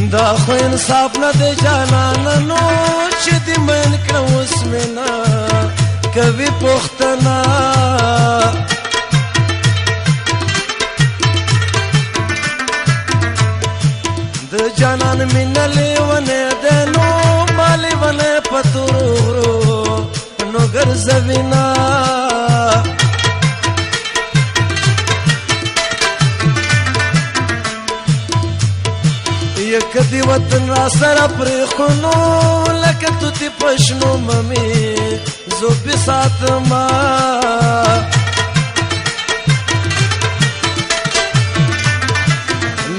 دا خو انصاف نه دی جانانو چې دې من کړه اوس مې نه کوي پوښتنه د جانان مینه لیونی دی نو ما لیونی په تورو غرو نو ګرځوینه یک دی وطن را سره پرېښونو لکه توتې په شنو ممې زه پې ساتمه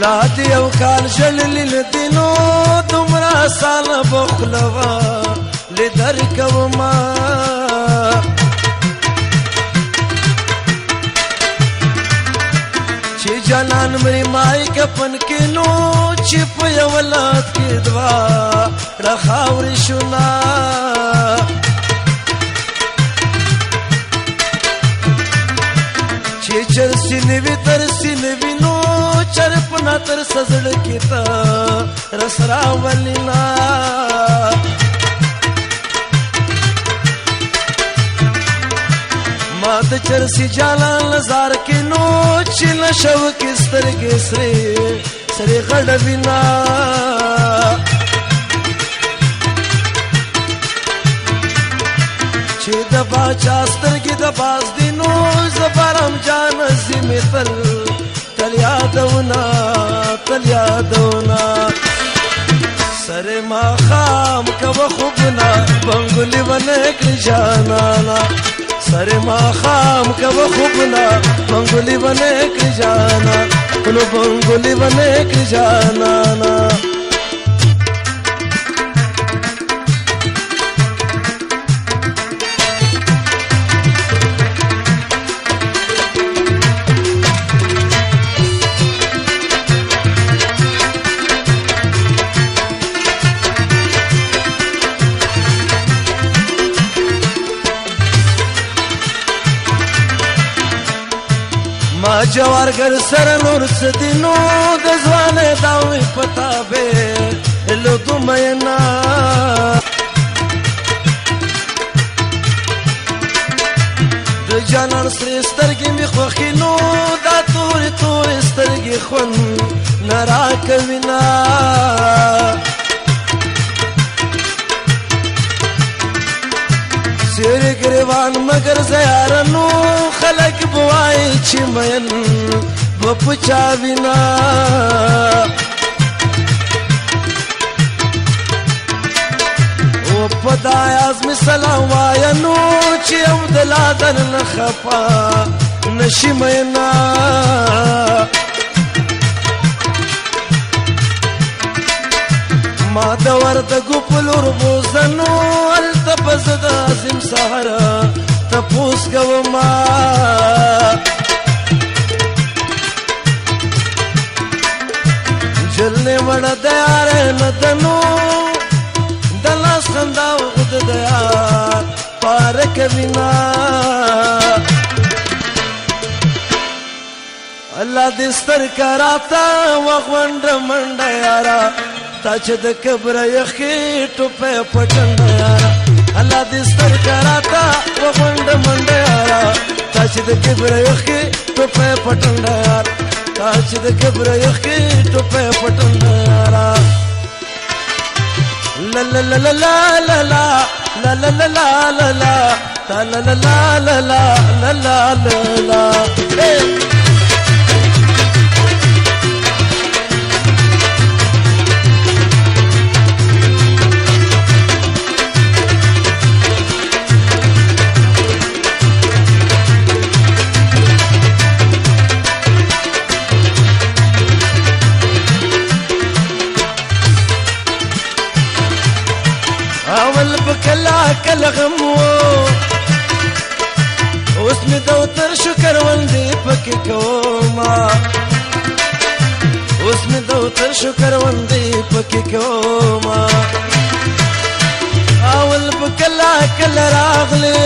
لا دې یو کال ژړلي نه دي نو دومره اسانه به خوله وه لیدر کومه چې جانان مري مای کفن کې نو چې په یو لات کې دوا را خاورې شونا چې چر سینوي تر سینوي نو چر پنا تر سزړ کې تا رسرا ولینا ما د چرسی جالان لزار کې نو چې نشو کې سترګې سره غړ وینا چې د باچا سترګې د باز دینو زبرم جان زمې تل یادونا سره ما خام کوه خوبنا بنګلی ونه کړی جانانا سره ما خام کوه خوبنا بنګلی ونه کړی جانا نو بنګلی ونه کړی جانانا ما جوارګر سره نور ستینو د ځوانه داوي پتا به لو دومنا د جانان سره سترګې می خوخینو دا تور سترګې خون نرا کوینا سیر گریوان مگر زیارنو خلق بوائی چی مین بپچاوینا و پدای ازمی سلام وائنو چی او دلادن نخفا نشی مینا ما دور د ګپلور بوزنو التبز د ازم سهرا تپوس کوما جلنے وړ د یار ندنو دلاس خنداو د یار پارک وینا الله دې ستر کراتا وغوند منډ یارا تا چې د کبر یخې ټوپه پټنډ یارا الله دې ستر کراتا وغوند منډ یارا تا چې د کبر یخې ټوپه پټنډ یارا تا چې د کبر یخې ټوپه پټنډ یارا لا لا لا لا لا لا لا لا لا لا لا لا تا لا لا لا لا لا لا لا لا اول بکلا کل غمو اوس می دوتر شکر وندې پکې کوما اوس می دوتر شکر وندې پکې کوما اول بکلا کل راغله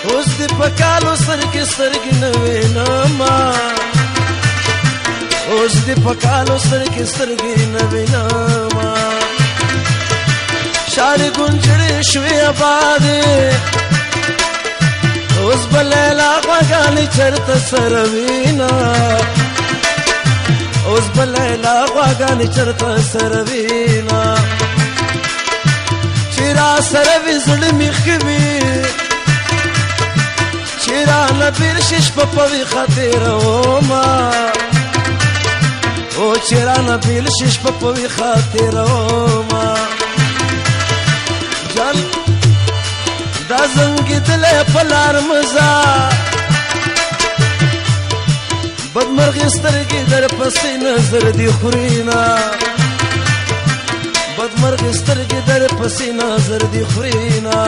اوس دې پکالو سر کې سرګ نوې نما اوس دې په کالو سترګې سترګې نه وینما شارې ګونجړې شوې آبادې اوس به لیلا غواګانې چېرته سره وینا اوس به لیلا غواګانې چېرته سره وینا چې را سره وي زړه مې ښه وي چې رانه بېل شي شپه په ویښه تېرومه او چې رانه بېل شي شپه په ویښه تېرومه جان دا زنګېدلی په لار مزه بدمرغې سترګې در پسې نظر دې خورينا بدمرغې سترګې در پسې نظر دې خورينا